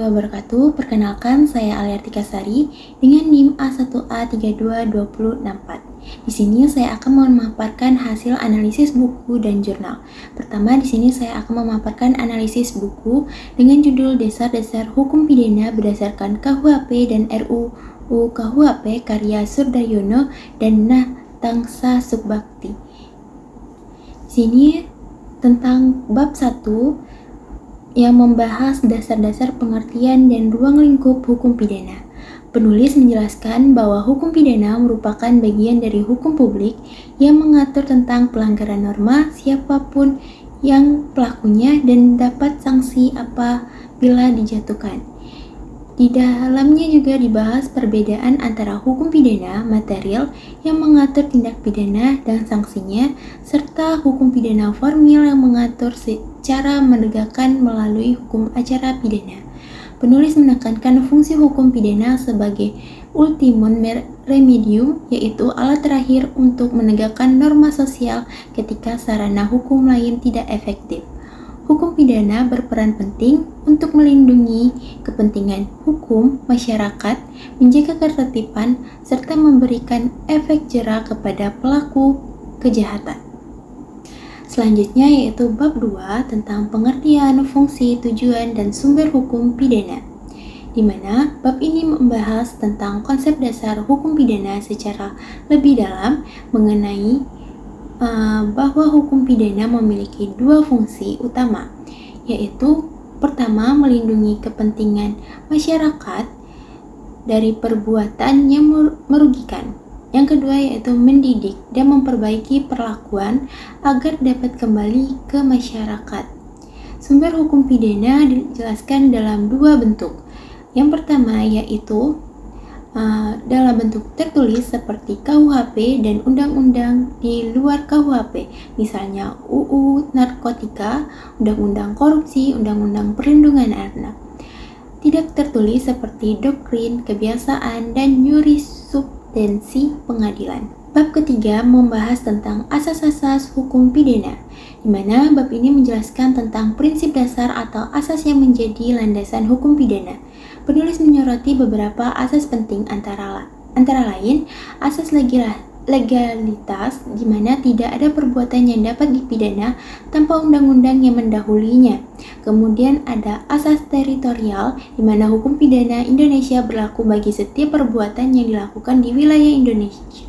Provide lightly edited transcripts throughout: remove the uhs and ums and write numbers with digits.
wabarakatuh. Perkenalkan, saya Aliartika Sari dengan NIM A1A322064. Di sini saya akan memaparkan hasil analisis buku dan jurnal. Pertama, di sini saya akan memaparkan analisis buku dengan judul Dasar-dasar Hukum Pidana berdasarkan KUHP dan RUU KUHP karya Surdaryono dan Natangsa Subbakti. Di sini tentang bab 1 yang membahas dasar-dasar pengertian dan ruang lingkup hukum pidana. Penulis menjelaskan bahwa hukum pidana merupakan bagian dari hukum publik yang mengatur tentang pelanggaran norma siapapun yang pelakunya dan dapat sanksi apabila dijatuhkan. Di dalamnya juga dibahas perbedaan antara hukum pidana material yang mengatur tindak pidana dan sanksinya, serta hukum pidana formil yang mengatur cara menegakkan melalui hukum acara pidana. Penulis menekankan fungsi hukum pidana sebagai ultimum remedium, yaitu alat terakhir untuk menegakkan norma sosial ketika sarana hukum lain tidak efektif. Hukum pidana berperan penting untuk melindungi kepentingan hukum masyarakat, menjaga ketertiban, serta memberikan efek jera kepada pelaku kejahatan. Selanjutnya yaitu bab 2 tentang pengertian, fungsi, tujuan, dan sumber hukum pidana, di mana bab ini membahas tentang konsep dasar hukum pidana secara lebih dalam mengenai bahwa hukum pidana memiliki dua fungsi utama, yaitu pertama, melindungi kepentingan masyarakat dari perbuatan yang merugikan. Yang kedua yaitu mendidik dan memperbaiki perlakuan agar dapat kembali ke masyarakat. Sumber hukum pidana dijelaskan dalam dua bentuk. Yang pertama yaitu dalam bentuk tertulis seperti KUHP dan undang-undang di luar KUHP, misalnya UU Narkotika, Undang-Undang Korupsi, Undang-Undang Perlindungan Anak. Tidak tertulis seperti doktrin, kebiasaan, dan jurisprudensi pengadilan. Bab ketiga membahas tentang asas-asas hukum pidana, di mana bab ini menjelaskan tentang prinsip dasar atau asas yang menjadi landasan hukum pidana. Penulis menyoroti beberapa asas penting antara lain asas legalitas, di mana tidak ada perbuatan yang dapat dipidana tanpa undang-undang yang mendahulunya. Kemudian ada asas teritorial, di mana hukum pidana Indonesia berlaku bagi setiap perbuatan yang dilakukan di wilayah Indonesia.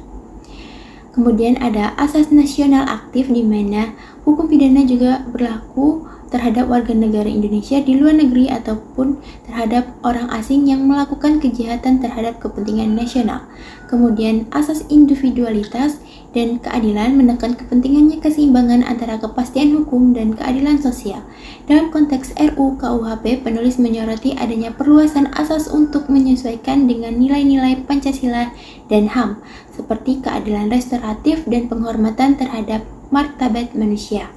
Kemudian ada asas nasional aktif, di mana hukum pidana juga berlaku terhadap warga negara Indonesia di luar negeri ataupun terhadap orang asing yang melakukan kejahatan terhadap kepentingan nasional. Kemudian asas individualitas dan keadilan menekan kepentingannya keseimbangan antara kepastian hukum dan keadilan sosial. Dalam konteks RUU KUHP, penulis menyoroti adanya perluasan asas untuk menyesuaikan dengan nilai-nilai Pancasila dan HAM, seperti keadilan restoratif dan penghormatan terhadap martabat manusia.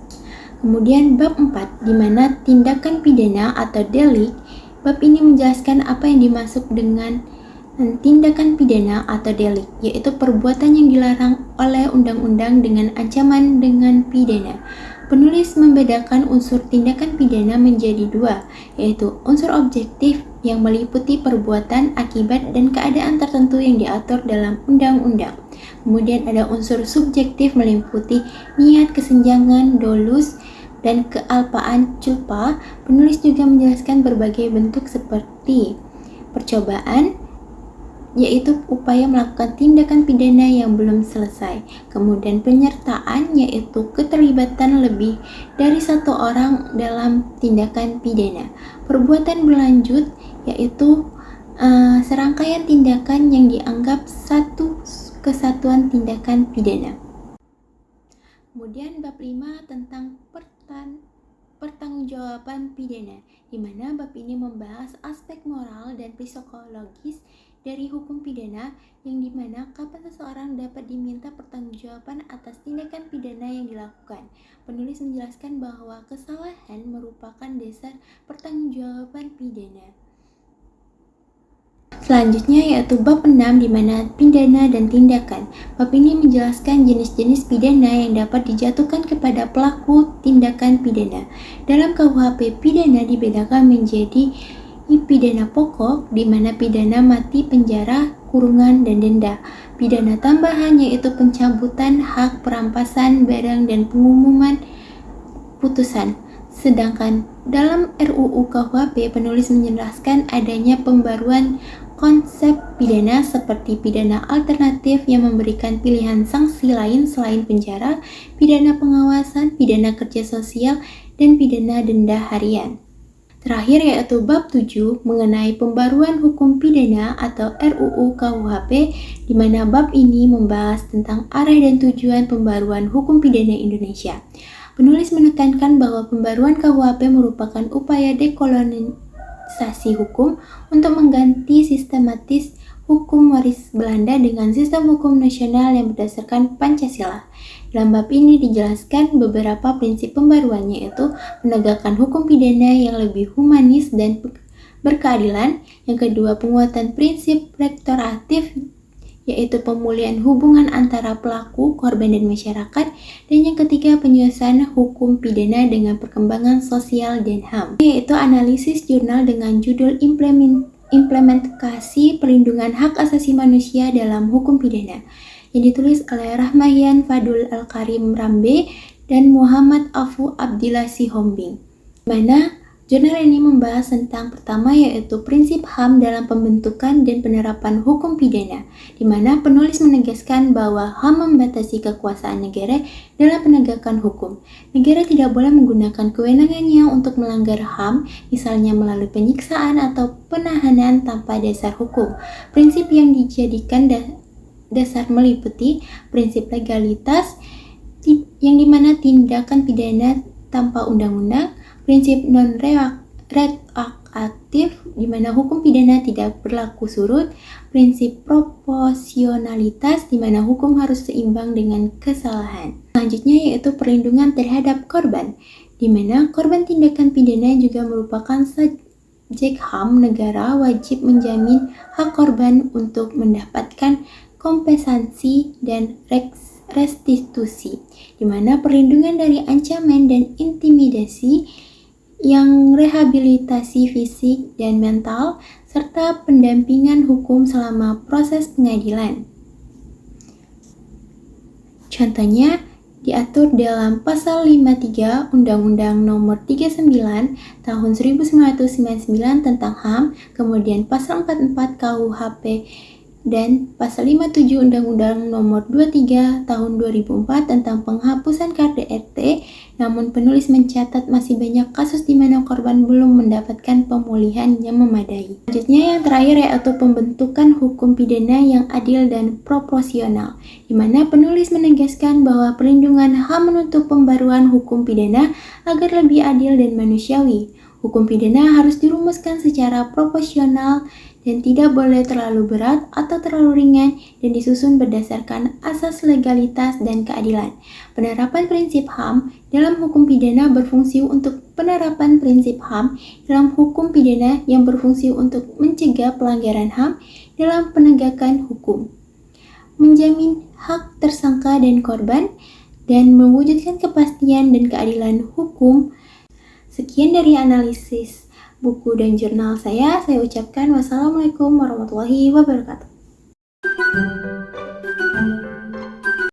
Kemudian bab 4, di mana tindakan pidana atau delik. Bab ini menjelaskan apa yang dimaksud dengan tindakan pidana atau delik, yaitu perbuatan yang dilarang oleh undang-undang dengan ancaman dengan pidana. Penulis membedakan unsur tindakan pidana menjadi dua, yaitu unsur objektif yang meliputi perbuatan, akibat, dan keadaan tertentu yang diatur dalam undang-undang. Kemudian ada unsur subjektif meliputi niat, kesenjangan, dolus, dan kealpaan culpa. Penulis juga menjelaskan berbagai bentuk seperti percobaan, yaitu upaya melakukan tindakan pidana yang belum selesai. Kemudian penyertaan, yaitu keterlibatan lebih dari satu orang dalam tindakan pidana. Perbuatan berlanjut, yaitu serangkaian tindakan yang dianggap satu kesatuan tindakan pidana. Kemudian bab 5 tentang pertanggungjawaban pidana, di mana bab ini membahas aspek moral dan psikologis dari hukum pidana, yang dimana kapan seseorang dapat diminta pertanggungjawaban atas tindakan pidana yang dilakukan. Penulis menjelaskan bahwa kesalahan merupakan dasar pertanggungjawaban pidana. Selanjutnya yaitu bab 6, di mana pidana dan tindakan. Bab ini menjelaskan jenis-jenis pidana yang dapat dijatuhkan kepada pelaku tindakan pidana. Dalam KUHP, pidana dibedakan menjadi pidana pokok, di mana pidana mati, penjara, kurungan, dan denda. Pidana tambahan yaitu pencabutan hak, perampasan barang, dan pengumuman putusan. Sedangkan dalam RUU KUHP, penulis menjelaskan adanya pembaruan konsep pidana seperti pidana alternatif yang memberikan pilihan sanksi lain selain penjara, pidana pengawasan, pidana kerja sosial, dan pidana denda harian. Terakhir yaitu bab 7 mengenai pembaruan hukum pidana atau RUU KUHP, di mana bab ini membahas tentang arah dan tujuan pembaruan hukum pidana Indonesia. Penulis menekankan bahwa pembaruan KUHP merupakan upaya dekolonisasi hukum untuk mengganti sistematis hukum waris Belanda dengan sistem hukum nasional yang berdasarkan Pancasila. Dalam bab ini dijelaskan beberapa prinsip pembaruannya, yaitu menegakkan hukum pidana yang lebih humanis dan berkeadilan. Yang kedua, penguatan prinsip restoratif, yaitu pemulihan hubungan antara pelaku, korban, dan masyarakat. Dan yang ketiga, penyelesaian hukum pidana dengan perkembangan sosial dan HAM, yaitu analisis jurnal dengan judul Implementasi Perlindungan Hak Asasi Manusia dalam Hukum Pidana, yang ditulis oleh Rahmahian Fadul Al-Karim Rambe dan Muhammad Afu Abdillah Sihombing. Mana jurnal ini membahas tentang pertama yaitu prinsip HAM dalam pembentukan dan penerapan hukum pidana, di mana penulis menegaskan bahwa HAM membatasi kekuasaan negara dalam penegakan hukum. Negara tidak boleh menggunakan kewenangannya untuk melanggar HAM, misalnya melalui penyiksaan atau penahanan tanpa dasar hukum. Prinsip yang dijadikan dasar meliputi prinsip legalitas, yang dimana tindakan pidana tanpa undang-undang, prinsip non-reaktif, di mana hukum pidana tidak berlaku surut, prinsip proporsionalitas, di mana hukum harus seimbang dengan kesalahan. Selanjutnya yaitu perlindungan terhadap korban, di mana korban tindakan pidana juga merupakan subjek HAM. Negara wajib menjamin hak korban untuk mendapatkan kompensasi dan restitusi, di mana perlindungan dari ancaman dan intimidasi, yang rehabilitasi fisik dan mental, serta pendampingan hukum selama proses pengadilan. Contohnya diatur dalam Pasal 53 Undang-Undang Nomor 39 Tahun 1999 tentang HAM, kemudian Pasal 44 KUHP, dan Pasal 57 Undang-Undang Nomor 23 Tahun 2004 tentang penghapusan KDRT. Namun penulis mencatat masih banyak kasus di mana korban belum mendapatkan pemulihan yang memadai. Selanjutnya yang terakhir yaitu pembentukan hukum pidana yang adil dan proporsional, di mana penulis menegaskan bahwa perlindungan HAM menuntut pembaruan hukum pidana agar lebih adil dan manusiawi. Hukum pidana harus dirumuskan secara proporsional dan tidak boleh terlalu berat atau terlalu ringan, dan disusun berdasarkan asas legalitas dan keadilan. Penerapan prinsip HAM dalam hukum pidana berfungsi untuk penerapan prinsip HAM dalam hukum pidana yang berfungsi untuk mencegah pelanggaran HAM dalam penegakan hukum, menjamin hak tersangka dan korban, dan mewujudkan kepastian dan keadilan hukum. Sekian dari analisis buku dan jurnal saya ucapkan wassalamualaikum warahmatullahi wabarakatuh.